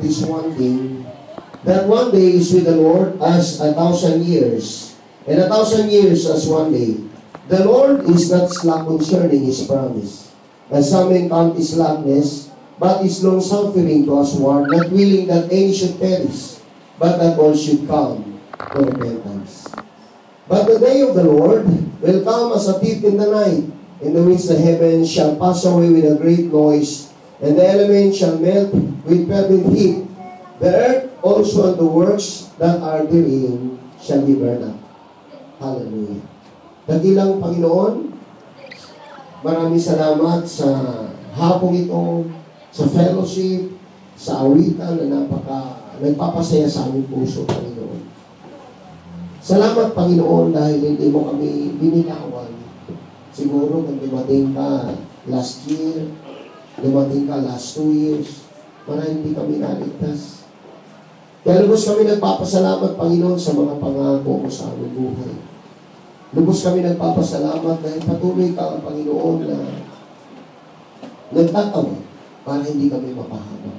this one thing, that one day is with the Lord as 1,000 years, and 1,000 years as one day. The Lord is not slack concerning His promise, as some men count His slackness, but is long-suffering to usward, not willing that any should perish, but that all should come to repentance. But the day of the Lord will come as a thief in the night, in the which the heavens shall pass away with a great noise, and the elements shall melt with fervent heat. The earth also and the works that are therein shall be burned up. Hallelujah. Dakilang Panginoon, maraming salamat sa hapong ito, sa fellowship, sa awitan na nagpapasaya sa aming puso, Panginoon. Salamat, Panginoon, dahil hindi mo kami binitawan. Siguro kung dumating ka last year, dumating ka last 2 years, marahil hindi kami naligtas. Kaya lubos kami nagpapasalamat, Panginoon, sa mga pangako mo sa aming buhay. Lubos kami nagpapasalamat dahil patuloy ka, Panginoon, na nagtatawa para hindi kami mapahama.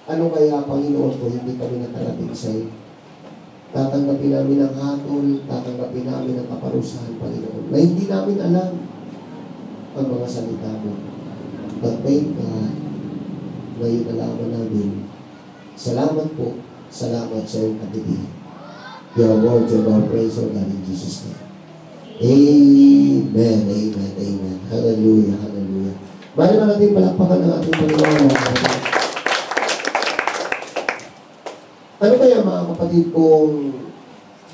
Ano kaya, Panginoon, kung hindi kami nakarating sa iyo? Tatanggapin namin ang hatol, tatanggapin namin ang kaparusahan, Panginoon, na hindi namin alam ang mga salita mo. But thank God, ngayon nalaman namin. Salamat po. Salamat sa iyong kapitid. Your word, your Lord, praise our God in Jesus' name. Amen, amen, amen. Hallelujah, hallelujah. Bali na natin palakpakan ng ating Panginoon. Ano kaya mga kapatid kung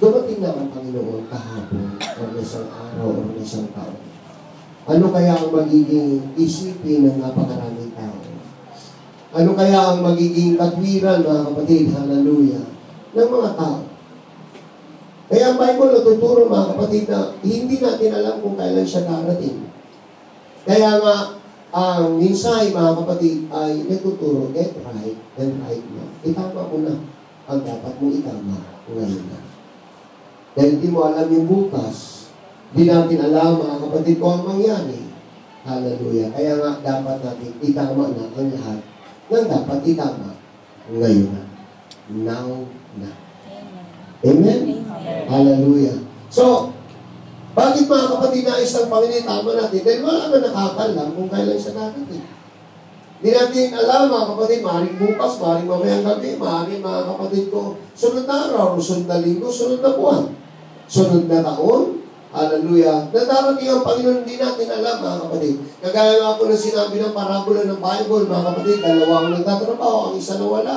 dumating na ang Panginoon kahapon o isang araw o isang taon? Ano kaya ang magiging isipin ng napakaraming tao? Ano kaya ang magiging katwiran, mga kapatid, hallelujah, ng mga tao? Kaya ang Bible natuturo, mga kapatid, na hindi natin alam kung kailan siya darating. Kaya nga, ang minsay, mga kapatid, ay nagtuturo, get right and right now. Itama mo na ang dapat mong itama ngayon na. Dahil di mo alam yung bukas, di natin alam, mga kapatid, kung ang mangyari. Hallelujah. Kaya nga, dapat natin itama na ang lahat ng dapat itama ngayon na. Now na. Amen? Amen? Hallelujah. So, bakit mga kapatid na isang Panginoon itama natin? Dahil wala na nakakalam kung kailan siya darating. Hindi natin alam, mga kapatid, maaaring bukas, maaaring mamayang gabi, maaaring mga kapatid ko, sunod na araw, sunod na linggo, sunod na buwan, sunod na taon, hallelujah, na darating ang Panginoon, hindi natin alam, mga kapatid. Kagaya nga po na sinabi ng parabola ng Bible, mga kapatid, dalawang nagtatrabaho, ang isa na wala,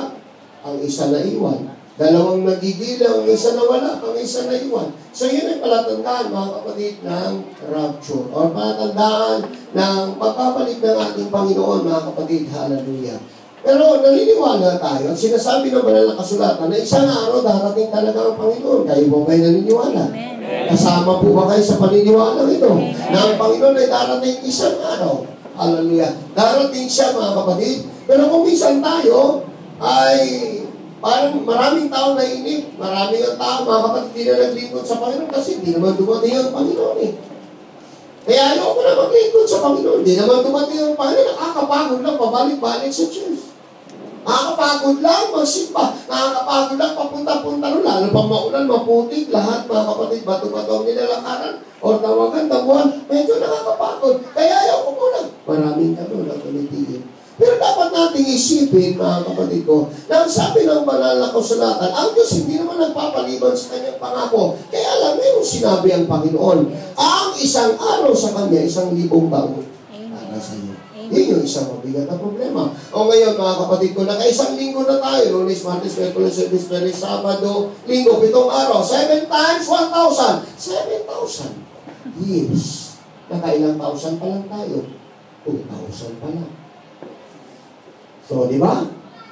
ang isa na iwan. Dalawang nagigilang, ang isa na wala, ang isa na iwan. So yun ay palatandaan, mga kapatid, ng rapture. O palatandaan ng pagpapalik ng ating Panginoon, mga kapatid. Hallelujah. Pero naniniwala tayo. At sinasabi ng banal na kasulatan na isang araw darating talaga ang Panginoon. Kayo ba ba'y naniniwala? Amen. Kasama po ba kayo sa paniniwala ito? Amen. Na ang Panginoon ay darating isang araw. Hallelujah. Darating siya, mga kapatid. Pero kung minsan tayo ay parang maraming tao nainip, maraming ang tao, mga kapatid, hindi na naglingkod sa Panginoon kasi hindi naman dumating ang Panginoon eh. Kaya ayoko na maglingkod sa Panginoon. Hindi naman dumating ang Panginoon. Nakakapagod lang, pabalik-balik sa church. Nakakapagod lang, magsimba. Nakakapagod lang, papunta-punta rin. Lalo pang maulan, maputik, lahat, mga kapatid, bato-bato ang nilalakaran o tawagan, tabuhan. Medyo nakakapagod. Kaya ayoko muna. Maraming tanong na tumitigil. Pero dapat nating isipin, mga kapatid ko, na ang sabi ng banal na kasulatan, ang Diyos hindi naman nagpapaliban sa kanyang pangako. Kaya alam mo yung sinabi ang Panginoon, ang isang araw sa Kanya, 1,000 taon. Para sa iyo. Yun yung isang mabigat na problema. O ngayon, mga kapatid ko, naka-1 linggo na tayo. Lunes, Martes, Miyerkules, Jueves, Viernes, Sabado, Linggo, 7 araw. 7 times 1,000. 7,000 years. Naka-ilang thousand pa lang tayo. 2,000 pa lang. So, di ba?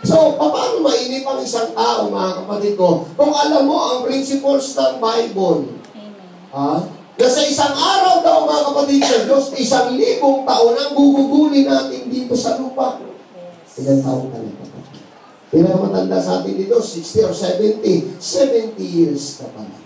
So, paano mainip ang isang tao, mga kapatid ko, kung alam mo ang principles ng Bible? Amen. Na sa isang araw daw, mga kapatid sa Diyos, 1,000 taon ang guguguli natin dito sa lupa. Ilang taon ka na, kapatid? Pinakamatanda sa atin dito, 60 or 70. 70 years ka pa lang.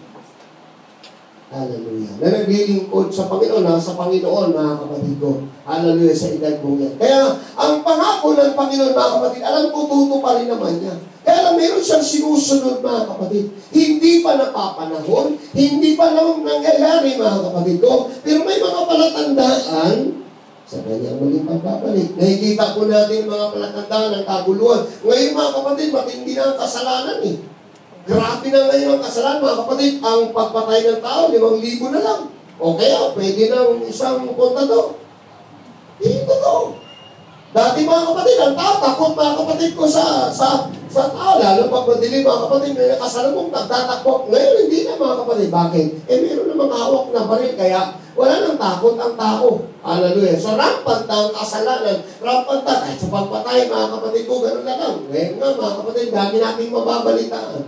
Hallelujah. Na naglilingkod sa Panginoon, nasa Panginoon, mga kapatid ko. Hallelujah, sa edad mo yan. Kaya, ang pangako ng Panginoon, mga kapatid, alam ko, tuto pa rin naman niya. Kaya lang, meron siyang sinusunod, mga kapatid. Hindi pa napapanahon, hindi pa lang nangyayari, mga kapatid ko. Pero may mga palatandaan sa kanyang muling pagbabalik. Nakikita po natin mga palatandaan ng kaguluhan. Ngayon, mga kapatid, matindi na ang kasalanan eh. Grabe na ngayon ang kasalanan, mga kapatid. Ang pagpatay ng tao, 5,000 na lang. O kaya, pwede ng isang kontador. Hindi totoo. Dati, mga kapatid, ang tao, takot, mga kapatid ko sa tao. Lalo pag madilim, mga kapatid, may nakasalubong, nagtatakbo. Ngayon, hindi na, mga kapatid. Bakit? Meron namang hawak na baril, kaya wala nang takot ang tao. Hallelujah. So, rampant na ang kasalanan. Rampant na. Kahit sa pagpatay, mga kapatid ko, gano'n na lang. Ngayon nga, mga kapatid, dami nating mababalitaan.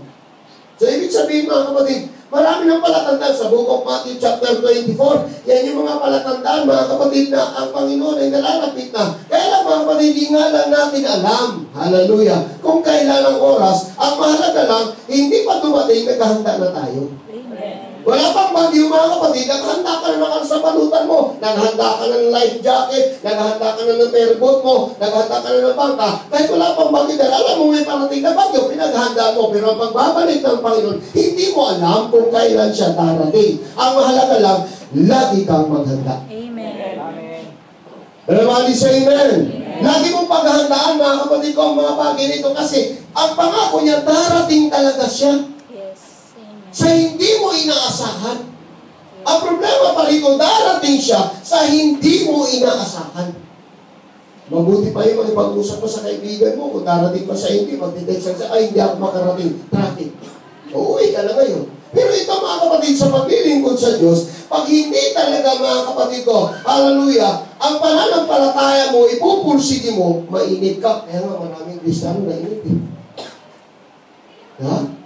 So, ibig sabihin, mga kapatid, marami ng palatandaan sa Book of Matthew chapter 24. Yan yung mga palatandaan, mga kapatid, na ang Panginoon ay nalalapit na. Kaya lang, mga kapatid, hindi nga lang natin alam. Hallelujah. Kung kailan ang oras, ang mahalaga lang, hindi pa dumating, naghahanda na tayo. Wala pang bagyo, mga kapatid, naghahanda ka na ng sa balutan mo, naghahanda ka na ng life jacket, naghahanda ka na ng airboat mo, naghahanda ka na ng bangka, kahit wala pang bagyo, dahil alam mo may parating na bagyo, pinaghahanda mo, pero ang pagbabalik ng Panginoon, hindi mo alam kung kailan siya darating. Ang mahalaga lang, lagi kang maghanda. Amen. Ramali sa amen. Lagi mong paghahandaan, mga kapatid ko, ang mga bagay nito, kasi ang pangako niya, darating talaga siya. Sa hindi mo inaasahan. Ang problema pa rito, darating siya sa hindi mo inaasahan. Mabuti pa yung makipag-usap mo sa kaibigan mo, kung darating pa sa hindi, magtitext siya, ay, hindi ako makarating. Traffic. Uuwi ka na ngayon. Pero ito, mga kapatid, sa paglilingkod sa Diyos, pag hindi talaga, mga kapatid ko, hallelujah, ang pananampalataya mo, ipupursige mo, mainit ka. Kaya nga, maraming Kristiyano na init eh. Ha?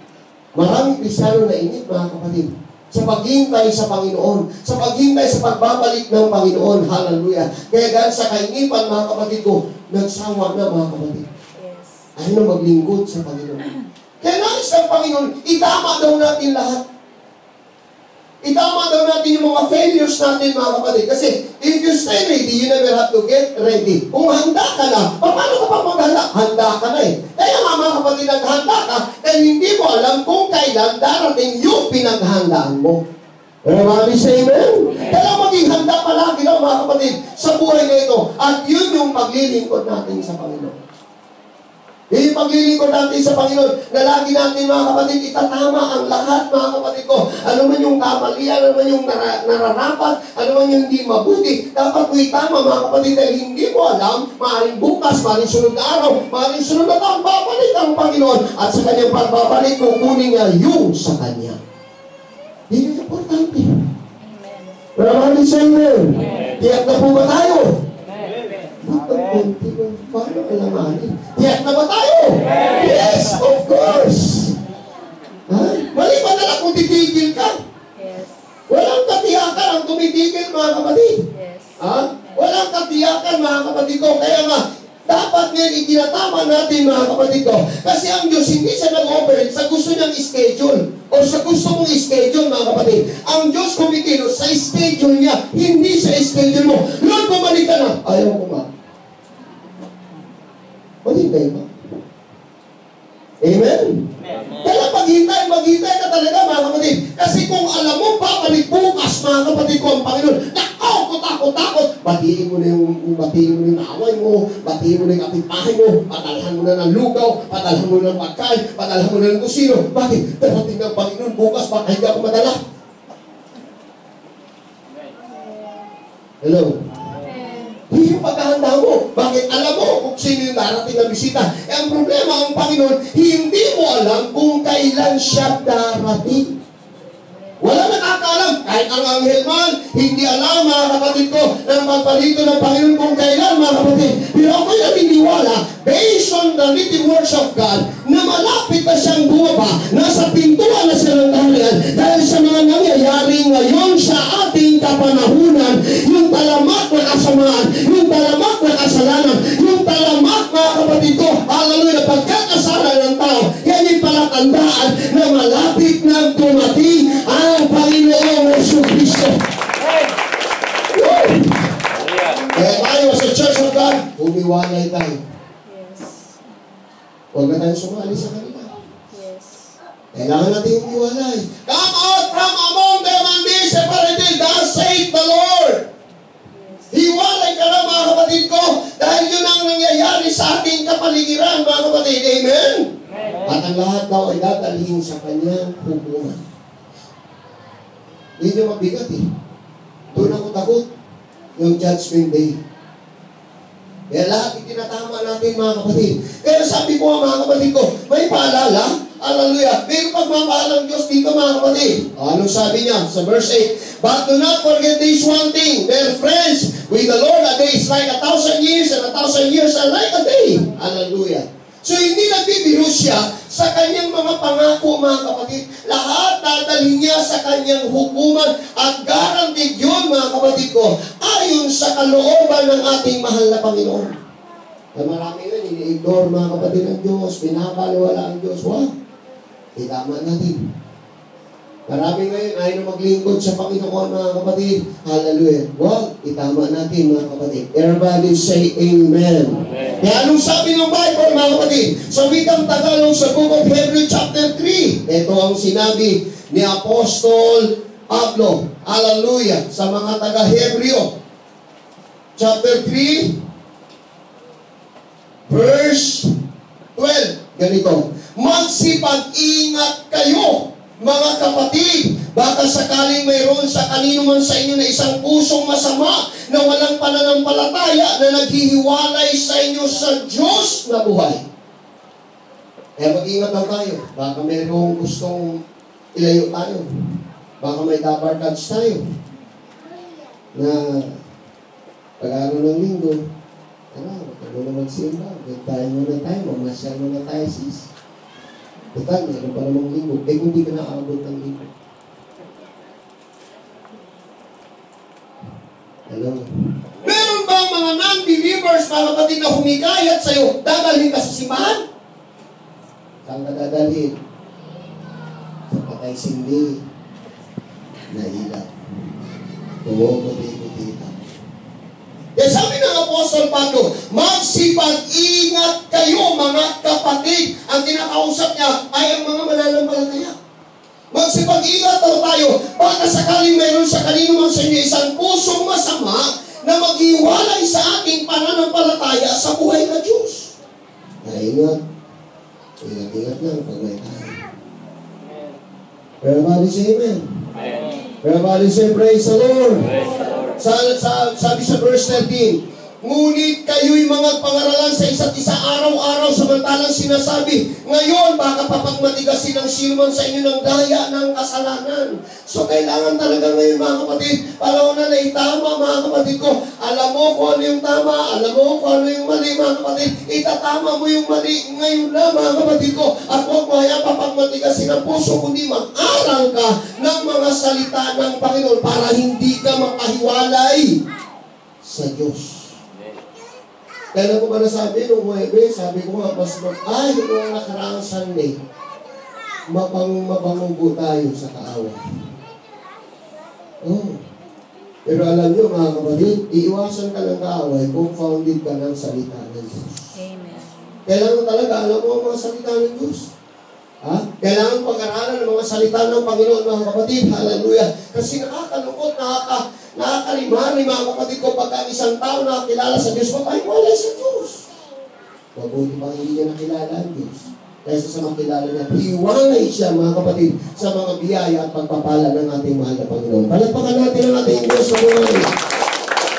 Maraming Kristiyano na init, mga kapatid, sa paghintay sa Panginoon, sa paghintay sa pagbabalik ng Panginoon. Hallelujah. Kaya dahil sa kainipan, mga kapatid ko, nagsawa na, mga kapatid. Yes. Ayaw na maglingkod sa Panginoon. Kaya nais ng Panginoon, itama daw natin lahat. Itama daw natin yung mga failures natin, mga kapatid. Kasi if you stay ready, you never have to get ready. Kung handa ka na, paano ka pa maghanda? Handa ka na eh. Kaya nga, mga kapatid, naghanda ka, dahil hindi mo alam kung kailan darating yung pinaghandaan mo. Pero mga amen? Kaya maging handa palagi daw, mga kapatid, sa buhay na ito. At yun yung paglilingkod natin sa Panginoon. Yung paglilingkod natin sa Panginoon, na lagi natin, mga kapatid, itatama ang lahat, mga kapatid ko. Ano man yung kamalian, ano man yung nararapat, ano man yung hindi mabuti, dapat mo itama, mga kapatid, dahil hindi mo alam, maaaring bukas, maaaring sunod na araw, maaaring sunod na taon, babalik ang Panginoon, at sa kanyang pagbabalik, kukunin niya yung sa kanya. Hindi importante. Amen. Maraming sa inyo. Tiyak na po ba tayo? Paano alamanin? Tiyak na ba tayo? Yes, of course. Ha? Mali ba na lang kung titigil ka? Yes. Walang katiyakan ang tumitigil, mga kapatid. Yes. Ha? Walang katiyakan, mga kapatid ko. Kaya nga, dapat ngayon itinatama natin, mga kapatid ko. Kasi ang Diyos hindi siya nag-operate sa gusto niyang schedule o sa gusto mong schedule, mga kapatid. Ang Diyos kumikilos sa schedule niya, hindi sa schedule mo. Lord, bumalik ka na. Ayaw ko ba? Maghintay ba? Amen? Kaya maghintay ka talaga, mga kapatid. Kasi kung alam mo, babalik bukas, mga kapatid ko, ang Panginoon, takot. Batiin mo na yung away mo, batiin mo na yung kapitbahay mo, padalhan mo na ng lugaw, padalhan mo na ng pagkain, padalhan mo na ng kusino. Bakit? Darating ng Panginoon bukas, baka hindi ako madala. Hello? Hindi yung paghahanda mo. Bakit? Alam mo kung sino yung darating na bisita. Ang problema, ang Panginoon, hindi mo alam kung kailan siya darating. Wala nakakaalam. Kahit ang anghel man, hindi alam, mga kapatid ko, ng pagpalito ng Panginoon kung kailan, mga kapatid. Pero ako'y naniniwala, based on the written words of God, na malapit na siyang bumaba, nasa pintuan na siya ng kaharian, dahil sa mga nangyayari ngayon sa ating kapanahunan, yung talamak na kasamaan, yung talamak na kasalanan, yung talamak, mga kapatid ko, hallelujah, pagkakasala ng tao, yan yung palatandaan na malapit na dumating ang Panginoong hiwalay tayo. Yes. Huwag na tayo sumali sa kanila. Yes. Kailangan natin hiwalay. Come out from among them and be separated, thus saith the Lord. Hiwalay ka lang mga kapatid ko dahil yun ang nangyayari sa ating kapaligiran mga kapatid. Amen? At ang lahat daw ay dadalhin sa kanyang hukuman. Yun yung mabigat eh. Doon ako takot. Yung judgment day. Kaya lahat itinatama natin mga kapatid. Kaya sabi ko mga kapatid ko, may paalala. Hallelujah. May pagmamahal ng Diyos dito mga kapatid. Anong sabi niya sa verse 8? But do not forget this one thing. Dear friends, with the Lord a day is like 1,000 years and 1,000 years are like a day. Hallelujah. So hindi nagbibiro siya sa kanyang mga pangako mga kapatid. Lahat dadalhin niya sa kanyang hukuman at guaranteed yun mga kapatid ko ayon sa kalooban ng ating mahal na Panginoon. Na marami na ini-ignore mga kapatid ng Diyos, pinapaliwala ang Diyos. Wow! Itama natin. Marami ngayon ayaw na maglingkod sa Panginoon mga kapatid. Hallelujah. Wow! Itama natin mga kapatid. Everybody say Amen. Amen. Kaya anong sabi ng Bible mga kapatid? Sa wikang Tagalog sa Book of Hebrews chapter 3. Ito ang sinabi ni Apostol Pablo. Hallelujah. Sa mga taga-Hebreo. Chapter 3. Verse 12. Ganito. Magsipag-ingat kayo mga kapatid, baka sakaling mayroon sa kanino man sa inyo na isang pusong masama na walang pananampalataya na naghihiwalay sa inyo sa Diyos na buhay. Kaya mag-ingat daw tayo. Baka mayroong gustong ilayo tayo. Baka may dabarkads tayo. Na pag-aaral ng linggo, ano naman simba, tayo muna tayo, mamasyal muna tayo sis. Total, meron pa namang linggo. Eh, kung di ka nakaabot ng linggo. Alam mo? Meron ba mga non-believers, mga kapatid na humikayat sa'yo, dadalhin ka sa simbahan? Saan ka dadalhin? Sa patay sindi. Nahila. Pumunti-punti ka. Kaya sabi ng Apostol Pablo, magsipag-ingat kayo mga kapatid. Ang kinakausap niya ay ang mga mananampalataya. Magsipag-ingat daw tayo. Baka sakaling mayroon sa kanino man sa inyo isang pusong masama na maghiwalay sa ating pananampalataya sa buhay na Diyos. Ingat. Ingat lang pag may tayo. Everybody say amen. Everybody say praise the Lord. Sabi sa verse 13, ngunit kayo'y mga pangaralan sa isa't isa araw-araw samantalang sinasabi, ngayon baka papagmatigasin ng sino man sa inyo ng daya ng kasalanan. So kailangan talaga ngayon mga kapatid, panahon na itama mga kapatid ko, alam mo kung ano yung tama, alam mo kung ano yung mali mga kapatid, itatama mo yung mali ngayon na mga kapatid ko, at huwag mo hayaan papagmatigasin ang puso, kundi mag-aral ka ng mga salita ng Panginoon para hindi ka makahiwalay sa Diyos. Kaya ko ba nasabi, nung Huwebe, sabi ko nga, nung nakaraang Sunday, mabango tayo sa kaawa. Oh. Pero alam nyo, mga kapatid, iiwasan ka ng kaaway kung founded ka ng salita ng Diyos. Amen. Kailangan talaga, alam mo ang mga salita ng Diyos. Ha? Kailangan pag-aralan ng mga salita ng Panginoon, mga kapatid. Hallelujah. Kasi nakakalungkot, nakakalimari, mga kapatid ko, pagka isang tao nakakilala sa Diyos, mapahiwalay sa Diyos. Mabuti pa hindi niya nakilala ang Diyos. Kaysa sa makilala niya, hiwalay siya, mga kapatid, sa mga biyaya at pagpapala ng ating mahal na Panginoon. Palagpakan natin ang ating Diyos sa buhay.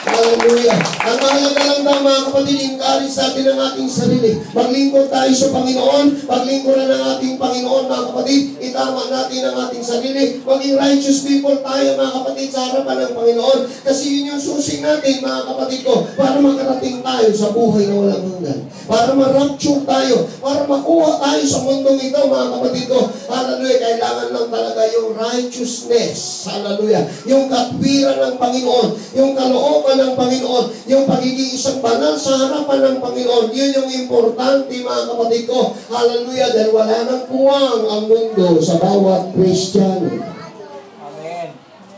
Hallelujah. Ang mahalaga lang daw mga kapatid, encourage natin ang ating sarili. Maglingkod tayo sa Panginoon, paglingkuran ng ating Panginoon mga kapatid, itama natin ang ating sarili. Maging righteous people tayo mga kapatid sa harapan ng Panginoon. Kasi yun yung susi natin mga kapatid ko, para makarating tayo sa buhay na walang hanggan. Para ma-rapture tayo, para makuha tayo sa mundong ito mga kapatid ko. Hallelujah. Kailangan lang talaga yung righteousness. Hallelujah. Yung katwiran ng Panginoon, yung kalooban ng Panginoon, yung pagiging isang banal sa harapan ng Panginoon, yun yung importante mga kapatid ko. Hallelujah, dahil wala nang puwang ang mundo sa bawat Kristiyano. Amen.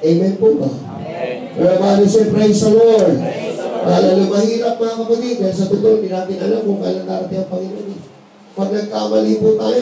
Amen po ba? Amen. Everybody say praise the Lord. Praise the Lord. Lalo mahirap mga kapatid, dahil sa totoo, hindi natin alam kung kailan darating ang Panginoon. Pag nagkamali po tayo,